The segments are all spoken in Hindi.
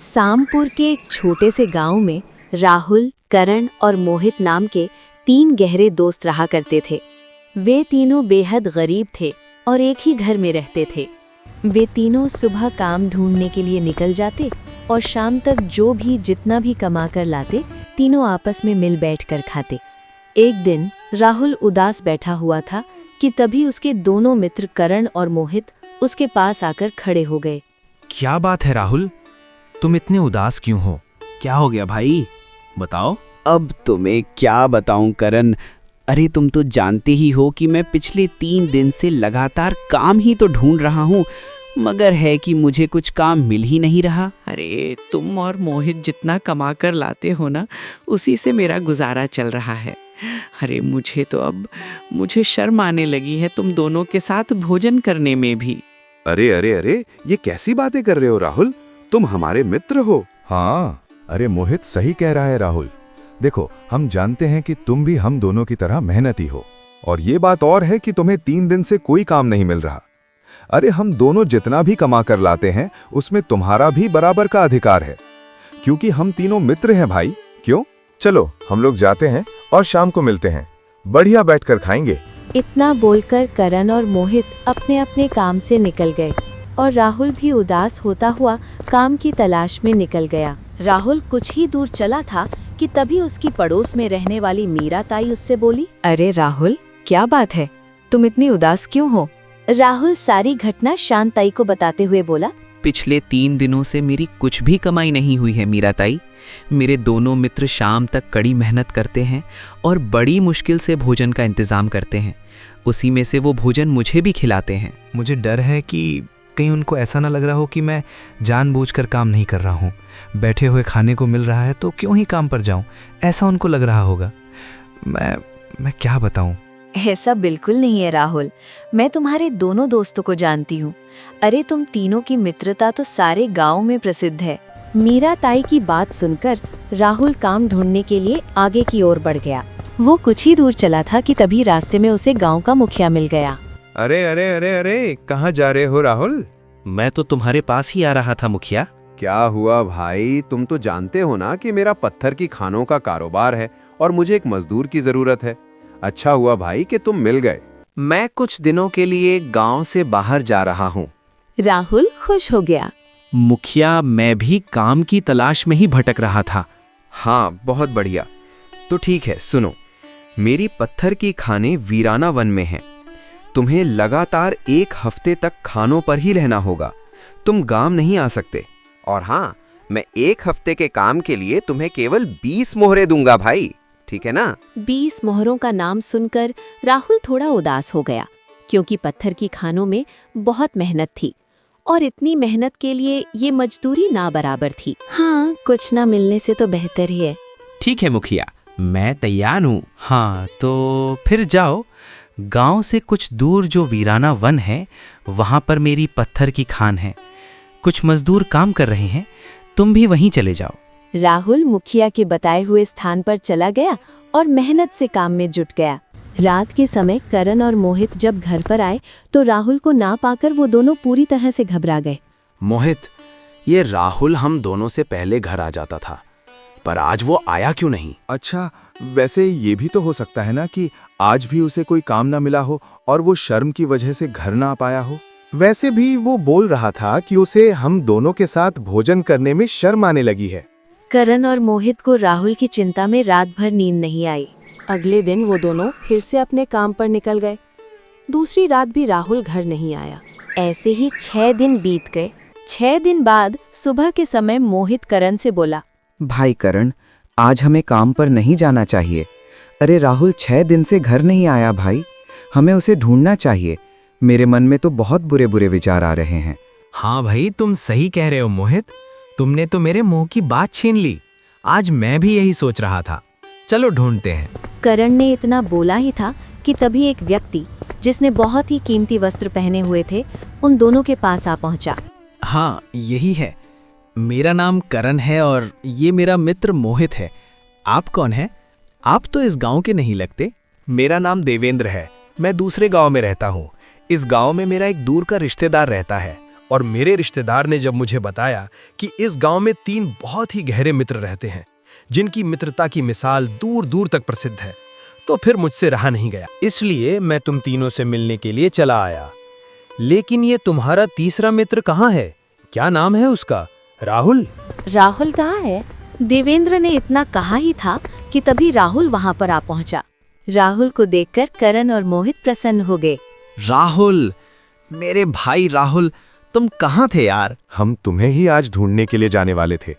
सामपुर के एक छोटे से गांव में राहुल, करण और मोहित नाम के 3 गहरे दोस्त रहा करते थे। वे तीनों बेहद गरीब थे और एक ही घर में रहते थे। वे तीनों सुबह काम ढूंढने के लिए निकल जाते और शाम तक जो भी जितना भी कमा कर लाते, तीनों आपस में मिल बैठकर खाते। एक दिन राहुल उदास बैठा हुआ था कि तभी उसके दोनों मित्र करण और मोहित उसके पास आकर खड़े हो गए। क्या बात है राहुल, तुम इतने उदास क्यों हो? क्या हो गया भाई, बताओ। अब तुम्हें क्या बताऊं करण, अरे तुम तो जानते ही हो कि मैं पिछले 3 दिन से लगातार काम ही तो ढूंढ रहा हूँ, मगर है कि मुझे कुछ काम मिल ही नहीं रहा। अरे तुम और मोहित जितना कमा कर लाते हो ना, उसी से मेरा गुजारा चल रहा है। अरे मुझे शर्म आने लगी है तुम दोनों के साथ भोजन करने में भी। अरे अरे अरे, ये कैसी बातें कर रहे हो राहुल, तुम हमारे मित्र हो। हाँ, अरे मोहित सही कह रहा है राहुल। देखो, हम जानते हैं कि तुम भी हम दोनों की तरह मेहनती हो, और ये बात और है कि तुम्हें 3 दिन से कोई काम नहीं मिल रहा। अरे हम दोनों जितना भी कमा कर लाते हैं उसमें तुम्हारा भी बराबर का अधिकार है, क्योंकि हम तीनों मित्र हैं भाई। क्यों? चलो हम लोग जाते हैं और शाम को मिलते हैं, बढ़िया बैठकर खाएंगे। इतना बोलकर करण और मोहित अपने अपने काम से निकल गए और राहुल भी उदास होता हुआ काम की तलाश में निकल गया। राहुल कुछ ही दूर चला था कि तभी उसकी पड़ोस में रहने वाली मीरा ताई उससे बोली, अरे राहुल, क्या बात है, तुम इतनी उदास क्यों हो? राहुल सारी घटना शांत ताई को बताते हुए बोला, पिछले 3 दिनों से मेरी कुछ भी कमाई नहीं हुई है मीरा ताई। मेरे दोनों मित्र शाम तक कड़ी मेहनत करते हैं और बड़ी मुश्किल से भोजन का इंतजाम करते हैं। उसी में से वो भोजन मुझे भी खिलाते हैं। मुझे डर है कि कहीं उनको ऐसा ना लग रहा हो कि मैं जानबूझकर काम नहीं कर रहा हूँ। बैठे हुए खाने को मिल रहा है तो क्यों ही काम पर जाऊँ, ऐसा उनको लग रहा होगा। मैं क्या बताऊँ। ऐसा बिल्कुल नहीं है राहुल, मैं तुम्हारे दोनों दोस्तों को जानती हूँ। अरे तुम तीनों की मित्रता तो सारे गांव में प्रसिद्ध है। मीरा ताई की बात सुनकर राहुल काम ढूंढने के लिए आगे की ओर बढ़ गया। वो कुछ ही दूर चला था कि तभी रास्ते में उसे गांव का मुखिया मिल गया। अरे अरे अरे अरे, कहाँ जा रहे हो राहुल? मैं तो तुम्हारे पास ही आ रहा था मुखिया। क्या हुआ भाई, तुम तो जानते हो ना कि मेरा पत्थर की खानों का कारोबार है और मुझे एक मजदूर की जरूरत है। अच्छा हुआ भाई कि तुम मिल गए। मैं कुछ दिनों के लिए गांव से बाहर जा रहा हूँ। राहुल खुश हो गया। मुखिया, मैं भी काम की तलाश में ही भटक रहा था। हाँ, बहुत बढ़िया। तो ठीक है, सुनो, मेरी पत्थर की खानें वीराना वन में हैं। तुम्हें लगातार 1 हफ्ते तक खानों पर ही रहना होगा, तुम गांव नहीं आ सकते। और हाँ, मैं 1 हफ्ते के काम के लिए तुम्हें केवल 20 मोहरे दूंगा भाई, ठीक है ना? 20 मोहरों का नाम सुनकर राहुल थोड़ा उदास हो गया, क्योंकि पत्थर की खानों में बहुत मेहनत थी और इतनी मेहनत के लिए ये मजदूरी ना बराबर थी। हाँ, कुछ ना मिलने से तो बेहतर ही है। ठीक है मुखिया, मैं तैयार हूँ। हाँ, तो फिर जाओ। गांव से कुछ दूर जो वीराना वन है, वहां पर मेरी पत्थर की खान है। कुछ मजदूर काम कर रहे हैं, तुम भी वहीं चले जाओ। राहुल मुखिया के बताए हुए स्थान पर चला गया और मेहनत से काम में जुट गया। रात के समय करण और मोहित जब घर पर आए तो राहुल को ना पाकर वो दोनों पूरी तरह से घबरा गए। मोहित, ये राहुल हम दोनों से पहले घर आ जाता था, पर आज वो आया क्यों नहीं? अच्छा, वैसे ये भी तो हो सकता है ना कि आज भी उसे कोई काम ना मिला हो और वो शर्म की वजह से घर ना आ पाया हो। वैसे भी वो बोल रहा था कि उसे हम दोनों के साथ भोजन करने में शर्म आने लगी है। करण और मोहित को राहुल की चिंता में रात भर नींद नहीं आई। अगले दिन वो दोनों फिर से अपने काम पर निकल गए। दूसरी रात भी राहुल घर नहीं आया। ऐसे ही 6 दिन बीत गए। 6 दिन बाद सुबह के समय मोहित करण से बोला, भाई करण, आज हमें काम पर नहीं जाना चाहिए। अरे राहुल 6 दिन से घर नहीं आया भाई, हमें उसे ढूंढना चाहिए। मेरे मन में तो बहुत बुरे बुरे विचार आ रहे हैं। हाँ भाई, तुम सही कह रहे हो मोहित, तुमने तो मेरे मुंह की बात छीन ली। आज मैं भी यही सोच रहा था, चलो ढूंढते हैं। करण ने इतना बोला ही था कि तभी एक व्यक्ति जिसने बहुत ही कीमती वस्त्र पहने हुए थे, उन दोनों के पास आ पहुंचा। हाँ, यही है। मेरा नाम करण है और ये मेरा मित्र मोहित है। आप कौन हैं? आप तो इस गांव के नहीं लगते। मेरा नाम देवेंद्र है, मैं दूसरे गांव में रहता हूँ। इस गांव में मेरा एक दूर का रिश्तेदार रहता है और मेरे रिश्तेदार ने जब मुझे बताया कि इस गांव में 3 बहुत ही गहरे मित्र रहते हैं, जिनकी मित्रता की मिसाल दूर दूर तक प्रसिद्ध है, तो फिर मुझसे रहा नहीं गया। इसलिए मैं तुम तीनों से मिलने के लिए चला आया। लेकिन ये तुम्हारा तीसरा मित्र कहाँ है? क्या नाम है उसका? राहुल? राहुल कहाँ है? देवेंद्र ने इतना कहा ही था कि तभी राहुल वहां पर आ पहुंचा। राहुल को देखकर करण और मोहित प्रसन्न हो गए। राहुल, मेरे भाई राहुल, तुम कहाँ थे यार? हम तुम्हें ही आज ढूंढने के लिए जाने वाले थे।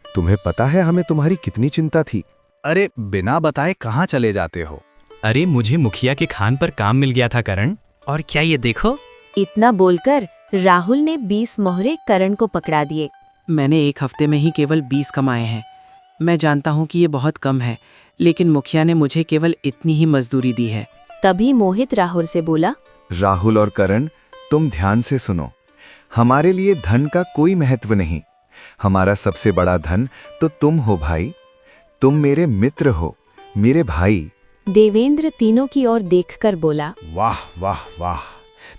तुम्हें पता है हमें तुम्हारी कितनी चिंता थी। अरे बिना बताए कहाँ चले जाते हो? अरे मुझे मुखिया के खान पर काम मिल गया था करण, और क्या ये देखो। इतना बोलकर राहुल ने 20 मोहरे करण को पकड़ा दिए। मैंने एक हफ्ते में ही केवल 20 कमाए हैं। मैं जानता हूँ कि ये बहुत कम है, लेकिन मुखिया ने मुझे केवल इतनी ही मजदूरी दी है। तभी मोहित राहुल से बोला, राहुल और करण, तुम ध्यान से सुनो। हमारे लिए धन का कोई महत्व नहीं। हमारा सबसे बड़ा धन तो तुम हो भाई। तुम मेरे मित्र हो, मेरे भाई। देवेंद्र तीनों की ओर देखकर बोला, वाह वाह वाह,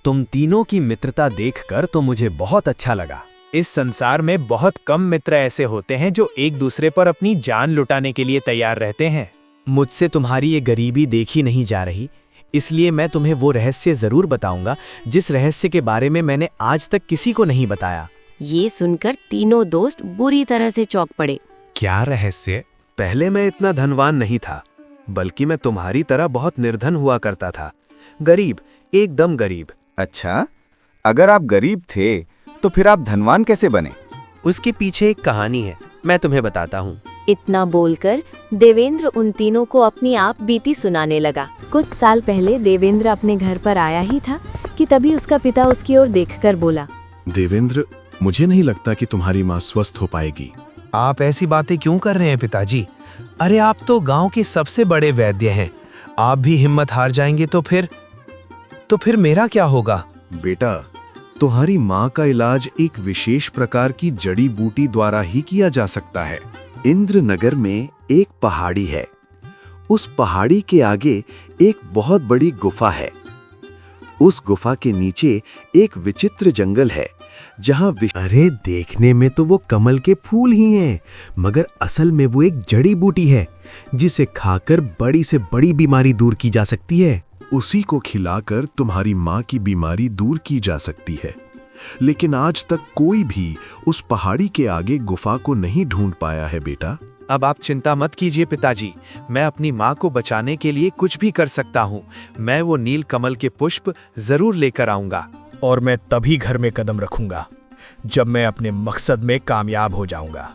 तुम तीनों की मित्रता देखकर तो मुझे बहुत अच्छा लगा। इस संसार में बहुत कम मित्र ऐसे होते हैं जो एक दूसरे पर अपनी जान लुटाने के लिए तैयार रहते हैं। मुझसे तुम्हारी ये गरीबी देखी नहीं जा रही, इसलिए मैं तुम्हें वो रहस्य जरूर बताऊंगा जिस रहस्य के बारे में मैंने आज तक किसी को नहीं बताया। ये सुनकर तीनों दोस्त बुरी तरह से चौंक पड़े। क्या रहस्य? पहले मैं इतना धनवान नहीं था, बल्कि मैं तुम्हारी तरह बहुत निर्धन हुआ करता था। गरीब, एकदम गरीब। अच्छा, अगर आप गरीब थे तो फिर आप धनवान कैसे बने? उसके पीछे एक कहानी है, मैं तुम्हें बताता हूँ। इतना बोलकर देवेंद्र उन तीनों को अपनी आप बीती सुनाने लगा। कुछ साल पहले देवेंद्र अपने घर पर आया ही था कि तभी उसका पिता उसकी ओर देखकर बोला, देवेंद्र, मुझे नहीं लगता कि तुम्हारी माँ स्वस्थ हो पाएगी। आप ऐसी बातें क्यों कर रहे हैं पिताजी? अरे आप तो गांव के सबसे बड़े वैद्य हैं। आप भी हिम्मत हार जाएंगे तो फिर मेरा क्या होगा? बेटा, तुम्हारी माँ का इलाज एक विशेष प्रकार की जड़ी बूटी द्वारा ही किया जा सकता है। इंद्रनगर में एक पहाड़ी है। उस पहाड़ी के आगे एक बहुत बड़ी गुफा है। उस गुफा के नीचे एक विचित्र जंगल है जहाँ अरे देखने में तो वो कमल के फूल ही हैं, मगर असल में वो एक जड़ी बूटी है जिसे खाकर बड़ी से बड़ी बीमारी दूर की जा सकती है। उसी को खिलाकर तुम्हारी माँ की बीमारी दूर की जा सकती है। लेकिन आज तक कोई भी उस पहाड़ी के आगे गुफा को नहीं ढूंढ पाया है बेटा। अब आप चिंता मत कीजिए पिताजी, मैं अपनी माँ को बचाने के लिए कुछ भी कर सकता हूँ। मैं वो नील कमल के पुष्प जरूर लेकर आऊंगा, और मैं तभी घर में कदम रखूंगा जब मैं अपने मकसद में कामयाब हो जाऊंगा।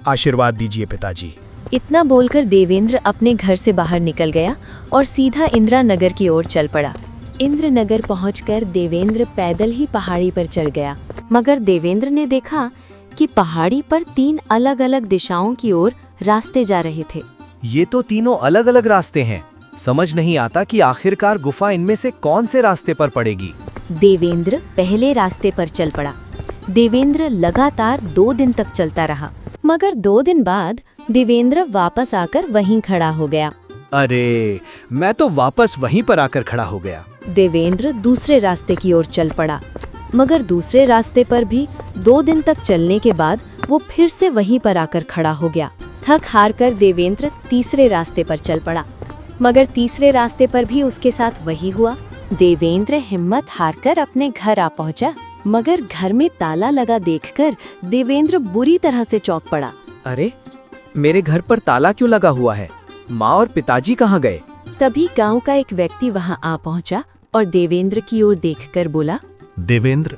आशीर्वाद दीजिए पिताजी। इतना बोलकर देवेंद्र अपने घर से बाहर निकल गया और सीधा इंदिरानगर की ओर चल पड़ा। इंद्रनगर पहुंचकर देवेंद्र पैदल ही पहाड़ी पर चढ़ गया, मगर देवेंद्र ने देखा कि पहाड़ी पर 3 अलग-अलग दिशाओं की ओर रास्ते जा रहे थे। ये तो तीनों अलग अलग रास्ते हैं। समझ नहीं आता कि आखिरकार गुफा इनमें से कौन से रास्ते पर पड़ेगी। देवेंद्र पहले रास्ते पर चल पड़ा। देवेंद्र लगातार 2 दिन तक चलता रहा, मगर 2 दिन बाद देवेंद्र वापस आकर वहीं खड़ा हो गया। अरे, मैं तो वापस वहीं पर आकर खड़ा हो गया। देवेंद्र दूसरे रास्ते की ओर चल पड़ा, मगर दूसरे रास्ते पर भी 2 दिन तक चलने के बाद वो फिर से वहीं पर आकर खड़ा हो गया। थक हार कर देवेंद्र तीसरे रास्ते पर चल पड़ा, मगर तीसरे रास्ते पर भी उसके साथ वही हुआ। देवेंद्र हिम्मत हारकर अपने घर आ पहुंचा, मगर घर में ताला लगा देखकर देवेंद्र बुरी तरह से चौंक पड़ा। अरे, मेरे घर पर ताला क्यों लगा हुआ है? माँ और पिताजी कहाँ गए? तभी गांव का एक व्यक्ति वहां आ पहुंचा और देवेंद्र की ओर देखकर बोला, देवेंद्र,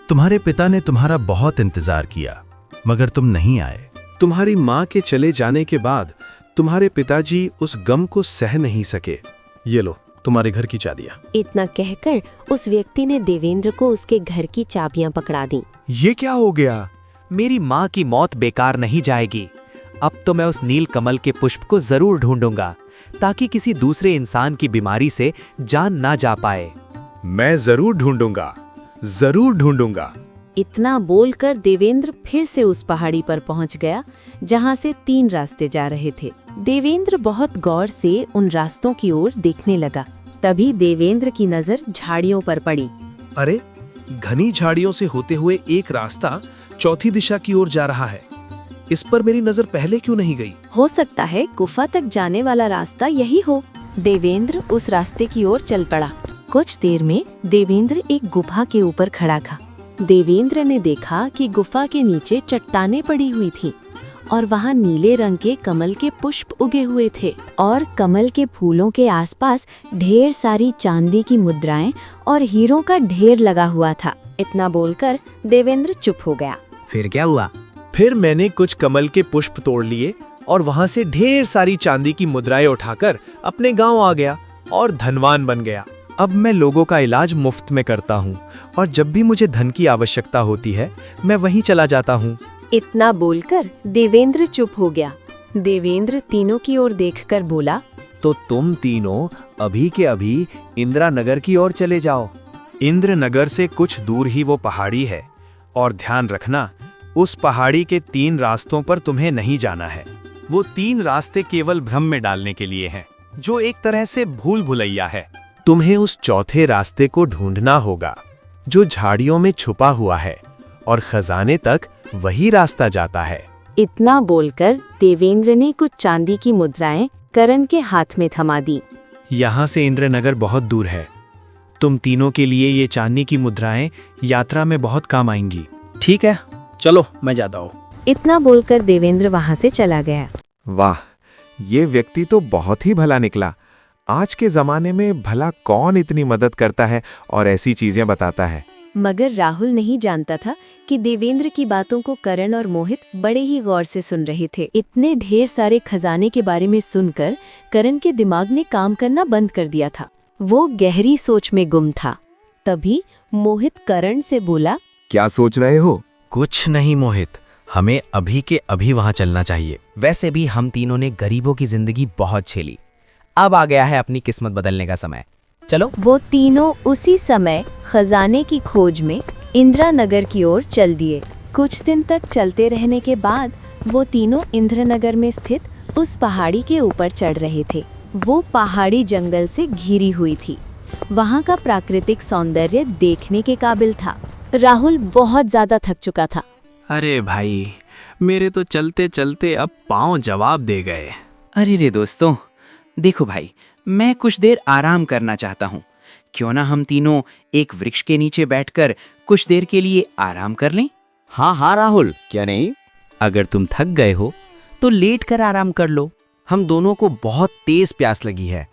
तुम्हारे पिता ने तुम्हारा बहुत इंतजार किया, मगर तुम नहीं आए। तुम्हारी माँ के चले जाने के बाद तुम्हारे पिताजी उस गम को सह नहीं सके। ये लो, तुम्हारे घर की चाबियां। इतना कहकर उस व्यक्ति ने देवेंद्र को उसके घर की चाबियां पकड़ा दी। ये क्या हो गया? मेरी माँ की मौत बेकार नहीं जाएगी। अब तो मैं उस नील कमल के पुष्प को जरूर ढूंढूंगा, ताकि किसी दूसरे इंसान की बीमारी से जान ना जा पाए। मैं जरूर ढूंढूंगा, जरूर ढूंढूंगा। इतना बोलकर देवेंद्र फिर से उस पहाड़ी पर पहुंच गया जहां से 3 रास्ते जा रहे थे। देवेंद्र बहुत गौर से उन रास्तों की ओर देखने लगा। तभी देवेंद्र की नजर झाड़ियों पर पड़ी। अरे, घनी झाड़ियों से होते हुए एक रास्ता चौथी दिशा की ओर जा रहा है। इस पर मेरी नजर पहले क्यों नहीं गई? हो सकता है गुफा तक जाने वाला रास्ता यही हो। देवेंद्र उस रास्ते की ओर चल पड़ा। कुछ देर में देवेंद्र एक गुफा के ऊपर खड़ा था। देवेंद्र ने देखा कि गुफा के नीचे चट्टानें पड़ी हुई थी और वहाँ नीले रंग के कमल के पुष्प उगे हुए थे और कमल के फूलों के आसपास ढेर सारी चांदी की मुद्राएं और हीरों का ढेर लगा हुआ था। इतना बोलकर देवेंद्र चुप हो गया। फिर क्या हुआ? फिर मैंने कुछ कमल के पुष्प तोड़ लिए और वहां से ढेर सारी चांदी की मुद्राएं उठाकर अपने गांव आ गया और धनवान बन गया। अब मैं लोगों का इलाज मुफ्त में करता हूँ और जब भी मुझे धन की आवश्यकता होती है मैं वहीं चला जाता हूँ। इतना बोलकर देवेंद्र चुप हो गया। देवेंद्र तीनों की ओर देखकर बोला, तो तुम तीनों अभी के अभी इंदिरा नगर की ओर चले जाओ। इंद्र नगर से कुछ दूर ही वो पहाड़ी है और ध्यान रखना, उस पहाड़ी के 3 रास्तों पर तुम्हें नहीं जाना है। वो 3 रास्ते केवल भ्रम में डालने के लिए हैं, जो एक तरह से भूल भुलैया है। तुम्हें उस चौथे रास्ते को ढूंढना होगा जो झाड़ियों में छुपा हुआ है और खजाने तक वही रास्ता जाता है। इतना बोलकर देवेंद्र ने कुछ चांदी की मुद्राएं करण के हाथ में थमा दी। यहाँ से इंद्र नगर बहुत दूर है। तुम तीनों के लिए ये चांदी की मुद्राएं यात्रा में बहुत काम आएंगी। ठीक है, चलो मैं जाता हूँ। इतना बोलकर देवेंद्र वहां से चला गया। वाह, ये व्यक्ति तो बहुत ही भला निकला। आज के जमाने में भला कौन इतनी मदद करता है और ऐसी चीजें बताता है। मगर राहुल नहीं जानता था कि देवेंद्र की बातों को करण और मोहित बड़े ही गौर से सुन रहे थे। इतने ढेर सारे खजाने के बारे में सुनकर करण के दिमाग ने काम करना बंद कर दिया था। वो गहरी सोच में गुम था। तभी मोहित करण से बोला, क्या सोच रहे हो? कुछ नहीं मोहित, हमें अभी के अभी वहां चलना चाहिए। वैसे भी हम तीनों ने गरीबों की जिंदगी बहुत झेली, अब आ गया है अपनी किस्मत बदलने का समय। चलो। वो तीनों उसी समय खजाने की खोज में इंदिरा नगर की ओर चल दिए। कुछ दिन तक चलते रहने के बाद वो तीनों इंदिरा नगर में स्थित उस पहाड़ी के ऊपर चढ़ रहे थे। वो पहाड़ी जंगल से घिरी हुई थी। वहाँ का प्राकृतिक सौंदर्य देखने के काबिल था। राहुल बहुत ज्यादा थक चुका था। अरे भाई, मेरे तो चलते चलते अब पाँव जवाब दे गए। अरे रे दोस्तों, देखो भाई, मैं कुछ देर आराम करना चाहता हूँ। क्यों ना हम तीनों एक वृक्ष के नीचे बैठकर कुछ देर के लिए आराम कर लें? हाँ हाँ राहुल, क्या नहीं? अगर तुम थक गए हो तो लेट कर आराम कर लो। हम दोनों को बहुत तेज प्यास लगी है।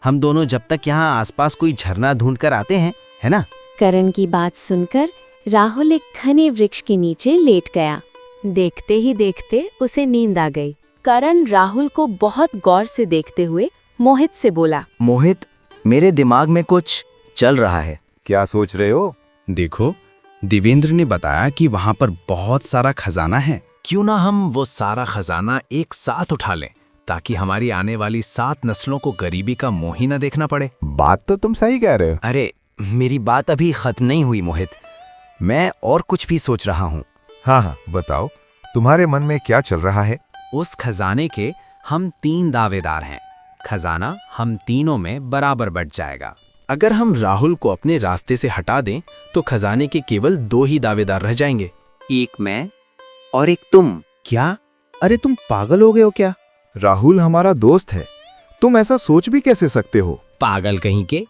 हम दोनों जब तक यहाँ आसपास कोई झरना ढूंढ कर आते हैं, है ना? करण की बात सुनकर राहुल एक घने वृक्ष के नीचे लेट गया। देखते ही देखते उसे नींद आ गई। करण राहुल को बहुत गौर से देखते हुए मोहित से बोला, मोहित, मेरे दिमाग में कुछ चल रहा है। क्या सोच रहे हो? देखो, देवेंद्र ने बताया कि वहाँ पर बहुत सारा खजाना है। क्यों ना हम वो सारा खजाना एक साथ उठा लें, ताकि हमारी आने वाली 7 नस्लों को गरीबी का मोह ही न देखना पड़े। बात तो तुम सही कह रहे हो। अरे मेरी बात अभी खत्म नहीं हुई मोहित, मैं और कुछ भी सोच रहा हूँ। हाँ हाँ, बताओ, तुम्हारे मन में क्या चल रहा है? उस खजाने के हम 3 दावेदार हैं। खजाना हम तीनों में बराबर बंट जाएगा। अगर हम राहुल को अपने रास्ते से हटा दें तो खजाने के केवल 2 ही दावेदार रह जाएंगे। एक मैं और एक तुम। क्या? अरे तुम पागल हो गए हो क्या? राहुल हमारा दोस्त है, तुम ऐसा सोच भी कैसे सकते हो? पागल कहीं के।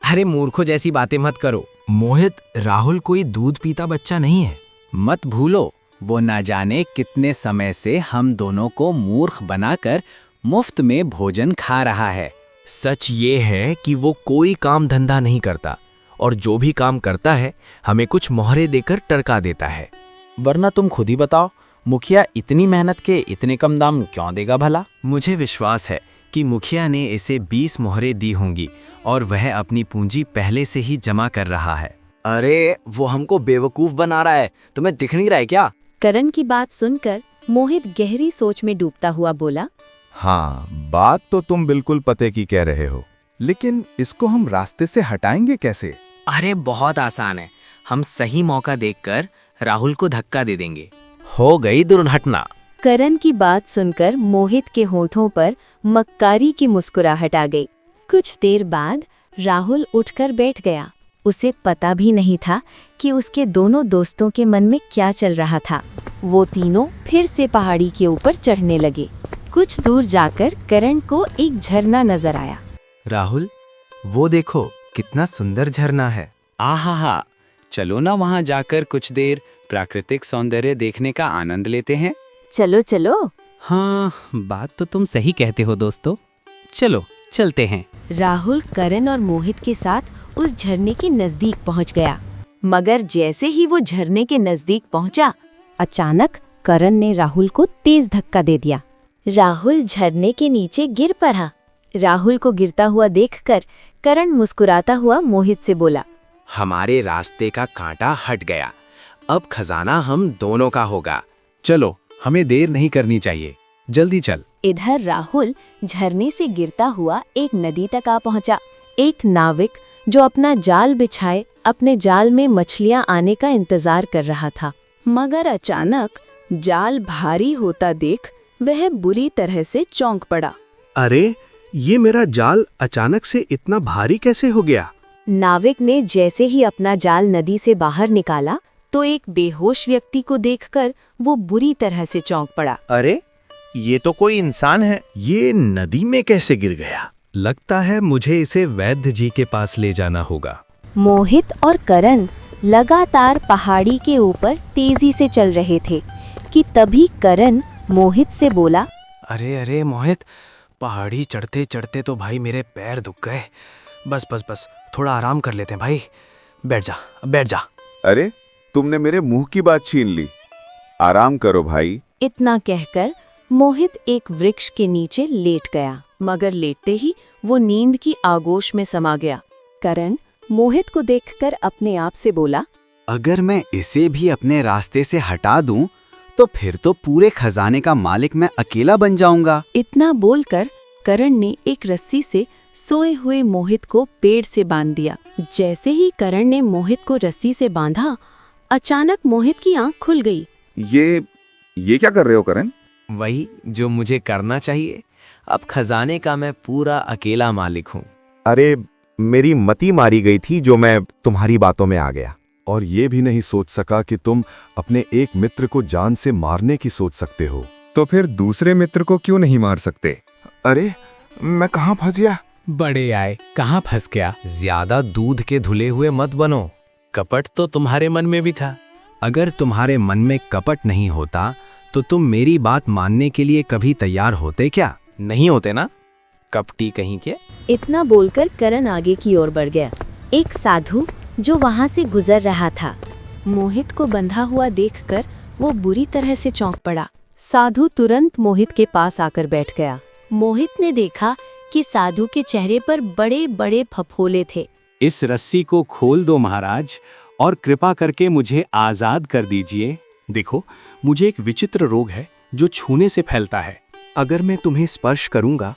अरे मूर्खों जैसी बातें मत करो। मोहित, राहुल कोई दूध पीता बच्चा नहीं है। मत भूलो, वो ना जाने कितने समय से हम दोनों को मूर्ख बनाकर मुफ्त में भोजन खा रहा है। सच ये है कि वो कोई काम धंधा नहीं करता और जो भी काम करता है हमें कुछ मोहरे देकर टरका देता है। वरना तुम खुद ही बताओ, मुखिया इतनी मेहनत के इतने कम दाम क्यों देगा भला? मुझे विश्वास है कि मुखिया ने इसे 20 मोहरे दी होंगी और वह अपनी पूंजी पहले से ही जमा कर रहा है। अरे वो हमको बेवकूफ बना रहा है, तुम्हें दिख नहीं रहा है क्या? करण की बात सुनकर मोहित गहरी सोच में डूबता हुआ बोला, हाँ, बात तो तुम बिल्कुल पते की कह रहे हो, लेकिन इसको हम रास्ते से हटाएंगे कैसे? अरे बहुत आसान है, हम सही मौका देखकर राहुल को धक्का दे देंगे। हो गई दुर्घटना। करण की बात सुनकर मोहित के होठों पर मक्कारी की मुस्कुराहट आ गई। कुछ देर बाद राहुल उठकर बैठ गया उसे पता भी नहीं था कि उसके दोनों दोस्तों के मन में क्या चल रहा था। वो तीनों फिर से पहाड़ी के ऊपर चढ़ने लगे। कुछ दूर जाकर करण को एक झरना नजर आया। राहुल, वो देखो कितना सुंदर झरना है। आहा, चलो ना वहाँ जाकर कुछ देर प्राकृतिक सौंदर्य देखने का आनंद लेते हैं। चलो चलो। हाँ, बात तो तुम सही कहते हो दोस्तों, चलो चलते हैं। राहुल करण और मोहित के साथ उस झरने के नजदीक पहुंच गया, मगर जैसे ही वो झरने के नजदीक पहुंचा, अचानक करण ने राहुल को तेज धक्का दे दिया। राहुल झरने के नीचे गिर पड़ा। राहुल को गिरता हुआ देखकर करण मुस्कुराता हुआ मोहित से बोला, हमारे रास्ते का कांटा हट गया, अब खजाना हम दोनों का होगा। चलो, हमें देर नहीं करनी चाहिए, जल्दी चल। इधर राहुल झरने से गिरता हुआ एक नदी तक आ पहुंचा। एक नाविक जो अपना जाल बिछाए अपने जाल में मछलियां आने का इंतजार कर रहा था, मगर अचानक जाल भारी होता देख वह बुरी तरह से चौंक पड़ा। अरे, ये मेरा जाल अचानक से इतना भारी कैसे हो गया? नाविक ने जैसे ही अपना जाल नदी से बाहर निकाला तो एक बेहोश व्यक्ति को देखकर वो बुरी तरह से चौंक पड़ा। अरे, ये तो कोई इंसान है। ये नदी में कैसे गिर गया? लगता है मुझे इसे वैद्य जी के पास ले जाना होगा। मोहित और करण लगातार पहाड़ी के ऊपर तेजी से चल रहे थे कि तभी करण मोहित से बोला, अरे मोहित, पहाड़ी चढ़ते चढ़ते तो भाई मेरे पैर दुख गए। बस थोड़ा आराम कर लेते हैं भाई। बैठ जा। अरे, तुमने मेरे मुंह की बात छीन ली। आराम करो भाई। इतना कहकर मोहित एक वृक्ष के नीचे लेट गया, मगर लेटते ही वो नींद की आगोश में समा गया। करण मोहित को देखकर अपने आप से बोला, अगर मैं इसे भी अपने रास्ते से हटा दूं, तो फिर तो पूरे खजाने का मालिक मैं अकेला बन जाऊंगा। इतना बोलकर करण ने एक रस्सी से सोए हुए मोहित को पेड़ से बांध दिया। जैसे ही करण ने मोहित को रस्सी से बांधा, अचानक मोहित की आंख खुल गई। ये क्या कर रहे हो करण? वही जो मुझे करना चाहिए। अब खजाने का मैं पूरा अकेला मालिक हूँ। अरे, मेरी मति मारी गई थी जो मैं तुम्हारी बातों में आ गया। और ये भी नहीं सोच सका कि तुम अपने एक मित्र को जान से मारने की सोच सकते हो। तो फिर दूसरे मित्र को क्यों नहीं मार सकते? अरे, मैं कहाँ फंस गया? बड़े आए, कहाँ फंस गया? ज्यादा दूध के धुले हुए मत बनो। कपट तो तुम्हारे मन में भी था। अगर तुम्हारे मन में कपट नहीं होता तो तुम मेरी बात मानने के लिए कभी तैयार होते क्या? नहीं होते ना, कपटी कहीं के। इतना बोलकर करण आगे की ओर बढ़ गया। एक साधु जो वहां से गुजर रहा था, मोहित को बंधा हुआ देखकर वो बुरी तरह से चौंक पड़ा। साधु तुरंत मोहित के पास आकर बैठ गया। मोहित ने देखा कि साधु के चेहरे पर बड़े बड़े फफोले थे। इस रस्सी को खोल दो महाराज, और कृपा करके मुझे आजाद कर दीजिए। देखो, मुझे एक विचित्र रोग है जो छूने से फैलता है। अगर मैं तुम्हें स्पर्श करूंगा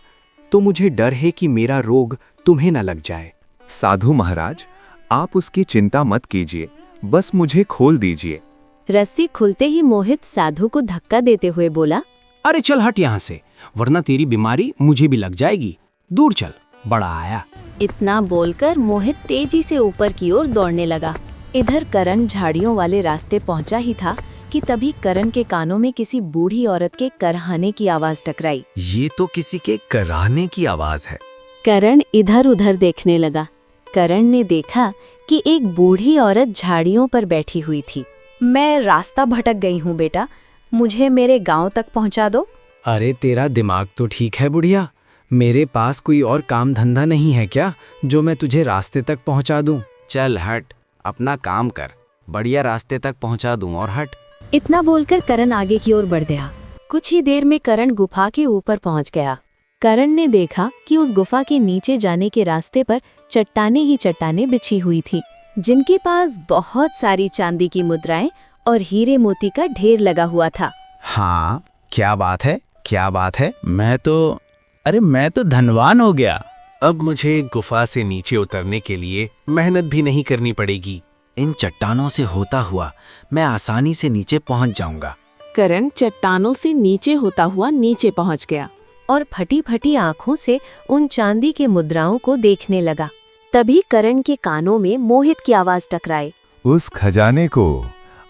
तो मुझे डर है कि मेरा रोग तुम्हें न लग जाए। साधु महाराज, आप उसकी चिंता मत कीजिए, बस मुझे खोल दीजिए। रस्सी खुलते ही मोहित साधु को धक्का देते हुए बोला, अरे चल हट यहाँ से, वरना तेरी बीमारी मुझे भी लग जाएगी। दूर चल, बड़ा आया। इतना बोलकर मोहित तेजी से ऊपर की ओर दौड़ने लगा। इधर करण झाड़ियों वाले रास्ते पहुंचा ही था कि तभी करण के कानों में किसी बूढ़ी औरत के कराहने की आवाज टकराई। ये तो किसी के कराहने की आवाज है। करण इधर उधर देखने लगा। करण ने देखा कि एक बूढ़ी औरत झाड़ियों पर बैठी हुई थी। मैं रास्ता भटक गई हूँ बेटा, मुझे मेरे गांव तक पहुँचा दो। अरे तेरा दिमाग तो ठीक है बुढ़िया, मेरे पास कोई और काम धंधा नहीं है क्या जो मैं तुझे रास्ते तक पहुँचा दूँ? चल हट, अपना काम कर, बढ़िया रास्ते तक पहुंचा दूं और हट। इतना बोलकर करण आगे की ओर बढ़ गया। कुछ ही देर में करण गुफा के ऊपर पहुंच गया। करण ने देखा कि उस गुफा के नीचे जाने के रास्ते पर चट्टाने ही चट्टाने बिछी हुई थी, जिनके पास बहुत सारी चांदी की मुद्राएं और हीरे मोती का ढेर लगा हुआ था। हाँ, क्या बात है? मैं तो धनवान हो गया। अब मुझे गुफा से नीचे उतरने के लिए मेहनत भी नहीं करनी पड़ेगी। इन चट्टानों से होता हुआ मैं आसानी से नीचे पहुंच जाऊंगा। करण चट्टानों से नीचे होता हुआ नीचे पहुंच गया और फटी फटी आंखों से उन चांदी के मुद्राओं को देखने लगा। तभी करण के कानों में मोहित की आवाज टकराई। उस खजाने को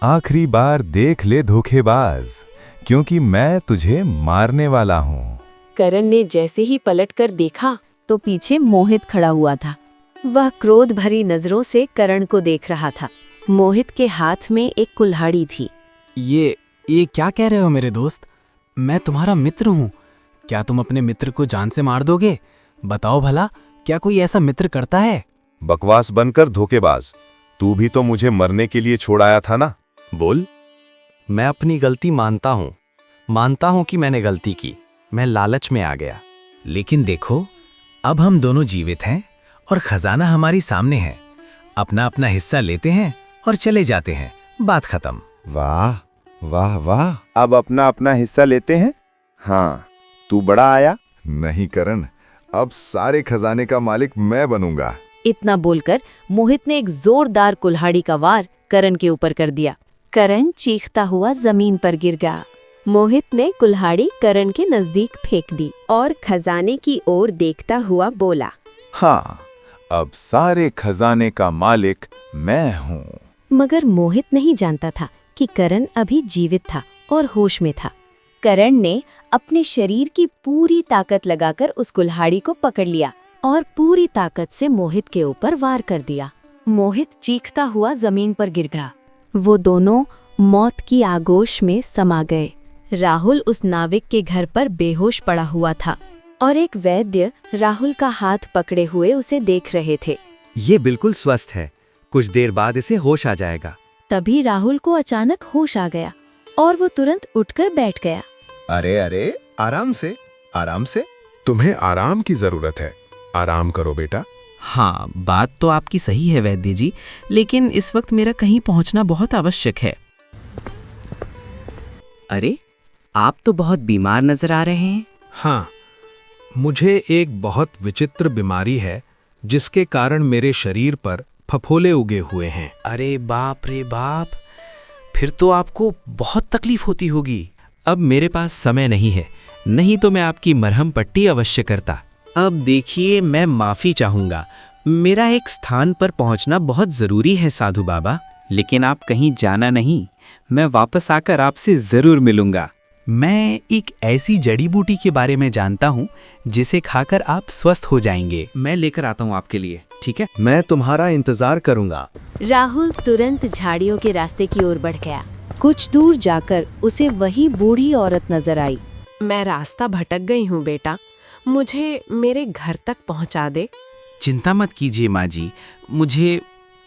आखिरी बार देख ले धोखेबाज, क्योंकि मैं तुझे मारने वाला हूँ। करण ने जैसे ही पलटकर देखा तो पीछे मोहित खड़ा हुआ था। वह क्रोध भरी नजरों से करण को देख रहा था। मोहित के हाथ में एक कुल्हाड़ी थी। ये क्या कह रहे हो मेरे दोस्त? मैं तुम्हारा मित्र हूँ। क्या तुम अपने मित्र को जान से मार दोगे? बताओ भला, क्या कोई ऐसा मित्र करता है? बकवास बनकर धोखेबाज, तू भी तो मुझे मरने के लिए छोड़ आया था ना। बोल। मैं अपनी गलती मानता हूँ कि मैंने गलती की। मैं लालच में आ गया। लेकिन देखो, अब हम दोनों जीवित हैं और खजाना हमारी सामने है। अपना अपना हिस्सा लेते हैं और चले जाते हैं। बात खत्म। वाह वाह वाह, अब अपना अपना हिस्सा लेते हैं। हाँ, तू बड़ा आया। नहीं करण, अब सारे खजाने का मालिक मैं बनूंगा। इतना बोलकर मोहित ने एक जोरदार कुल्हाड़ी का वार करण के ऊपर कर दिया। करण चीखता हुआ जमीन पर गिर गया। मोहित ने कुल्हाड़ी करण के नजदीक फेंक दी और खजाने की ओर देखता हुआ बोला, हाँ, अब सारे खजाने का मालिक मैं हूँ। मगर मोहित नहीं जानता था कि करण अभी जीवित था और होश में था। करण ने अपने शरीर की पूरी ताकत लगाकर उस कुल्हाड़ी को पकड़ लिया और पूरी ताकत से मोहित के ऊपर वार कर दिया। मोहित चीखता हुआ जमीन पर गिर गया। वो दोनों मौत की आगोश में समा गए। राहुल उस नाविक के घर पर बेहोश पड़ा हुआ था और एक वैद्य राहुल का हाथ पकड़े हुए उसे देख रहे थे। ये बिल्कुल स्वस्थ है, कुछ देर बाद इसे होश आ जाएगा। तभी राहुल को अचानक होश आ गया और वो तुरंत उठकर बैठ गया। अरे आराम से। तुम्हें आराम की जरूरत है। आराम करो बेटा। हाँ, बात तो आपकी सही है वैद्य जी, लेकिन इस वक्त मेरा कहीं पहुंचना बहुत आवश्यक है। अरे, आप तो बहुत बीमार नजर आ रहे हैं। हाँ, मुझे एक बहुत विचित्र बीमारी है जिसके कारण मेरे शरीर पर फफोले उगे हुए हैं। अरे बाप रे बाप, फिर तो आपको बहुत तकलीफ होती होगी। अब मेरे पास समय नहीं है, नहीं तो मैं आपकी मरहम पट्टी अवश्य करता। अब देखिए, मैं माफ़ी चाहूँगा, मेरा एक स्थान पर पहुँचना बहुत ज़रूरी है साधु बाबा। लेकिन आप कहीं जाना नहीं, मैं वापस आकर आपसे ज़रूर मिलूँगा। मैं एक ऐसी जड़ी बूटी के बारे में जानता हूँ जिसे खाकर आप स्वस्थ हो जाएंगे। मैं लेकर आता हूँ आपके लिए, ठीक है? मैं तुम्हारा इंतजार करूंगा। राहुल तुरंत झाड़ियों के रास्ते की ओर बढ़ गया। कुछ दूर जाकर उसे वही बूढ़ी औरत नजर आई। मैं रास्ता भटक गई हूँ बेटा, मुझे मेरे घर तक पहुँचा दे। चिंता मत कीजिए माँ जी,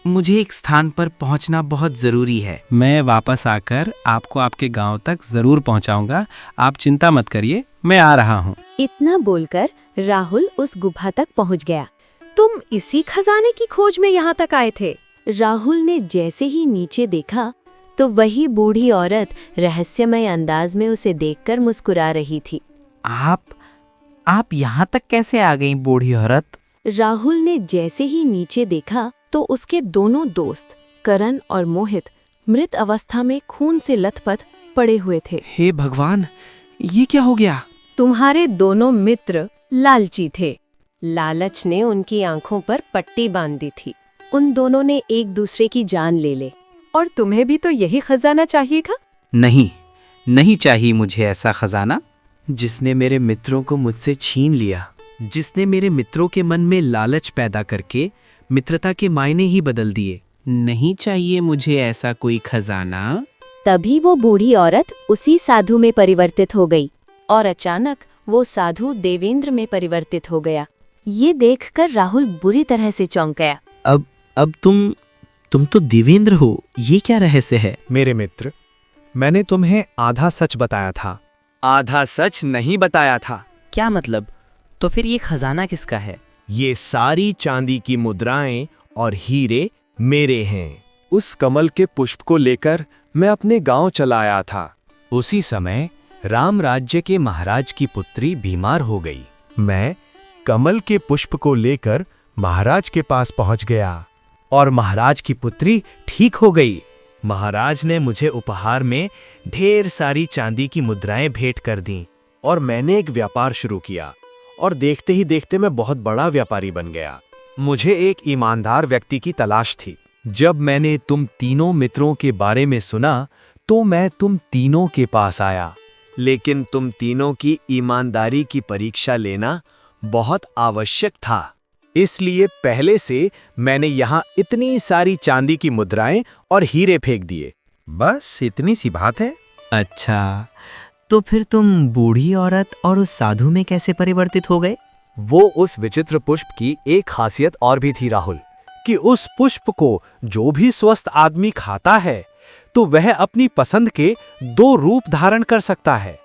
मुझे एक स्थान पर पहुंचना बहुत ज़रूरी है। मैं वापस आकर आपको आपके गांव तक ज़रूर पहुंचाऊंगा। आप चिंता मत करिए, मैं आ रहा हूं। इतना बोलकर राहुल उस गुफा तक पहुंच गया। तुम इसी खजाने की खोज में यहाँ तक आए थे? राहुल ने जैसे ही नीचे देखा तो वही बूढ़ी औरत रहस्यमय अंदाज में उसे देखकर मुस्कुरा रही थी। आप यहाँ तक कैसे आ गई बूढ़ी औरत? राहुल ने जैसे ही नीचे देखा तो उसके दोनों दोस्त करण और मोहित मृत अवस्था में खून से लथपथ पड़े हुए थे। हे भगवान, ये क्या हो गया? तुम्हारे दोनों मित्र लालची थे। लालच ने उनकी आंखों पर पट्टी बांध दी थी। उन दोनों ने एक दूसरे की जान ले ले। और तुम्हें भी तो यही खजाना चाहिएगा? नहीं चाहिए मुझे ऐसा खजाना जिसने मेरे मित्रों को मुझसे छीन लिया, जिसने मेरे मित्रों के मन में लालच पैदा करके मित्रता के मायने ही बदल दिए। नहीं चाहिए मुझे ऐसा कोई खजाना। तभी वो बूढ़ी औरत उसी साधु में परिवर्तित हो गई और अचानक वो साधु देवेंद्र में परिवर्तित हो गया। ये देखकर राहुल बुरी तरह से चौंक गया। अब तुम तो देवेंद्र हो, ये क्या रहस्य है? मेरे मित्र, मैंने तुम्हें आधा सच बताया था। आधा सच नहीं बताया था? क्या मतलब? तो फिर ये खजाना किसका है? ये सारी चांदी की मुद्राएं और हीरे मेरे हैं। उस कमल के पुष्प को लेकर मैं अपने गांव चला आया था। उसी समय राम राज्य के महाराज की पुत्री बीमार हो गई। मैं कमल के पुष्प को लेकर महाराज के पास पहुंच गया और महाराज की पुत्री ठीक हो गई। महाराज ने मुझे उपहार में ढेर सारी चांदी की मुद्राएं भेंट कर दी और मैंने एक व्यापार शुरू किया और देखते ही देखते मैं बहुत बड़ा व्यापारी बन गया। मुझे एक ईमानदार व्यक्ति की तलाश थी। जब मैंने तुम तीनों मित्रों के बारे में सुना तो मैं तुम तीनों के पास आया। लेकिन तुम तीनों की ईमानदारी की परीक्षा लेना बहुत आवश्यक था। इसलिए पहले से मैंने यहाँ इतनी सारी चांदी की मुद्राएं और हीरे फेंक दिए। बस इतनी सी बात है? अच्छा, तो फिर तुम बूढ़ी औरत और उस साधु में कैसे परिवर्तित हो गए? वो उस विचित्र पुष्प की एक खासियत और भी थी राहुल, कि उस पुष्प को जो भी स्वस्थ आदमी खाता है तो वह अपनी पसंद के 2 रूप धारण कर सकता है,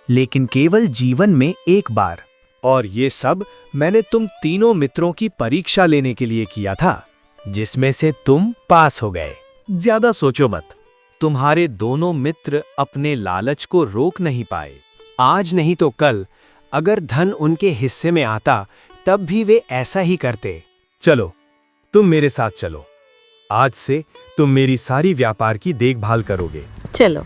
लेकिन केवल जीवन में एक बार। और ये सब मैंने तुम तीनों मित्रों की परीक्षा लेने के लिए किया था, जिसमें से तुम पास हो गए। ज्यादा सोचो मत, तुम्हारे दोनों मित्र अपने लालच को रोक नहीं पाए। आज नहीं तो कल अगर धन उनके हिस्से में आता तब भी वे ऐसा ही करते। चलो, तुम मेरे साथ चलो। आज से तुम मेरी सारी व्यापार की देखभाल करोगे। चलो।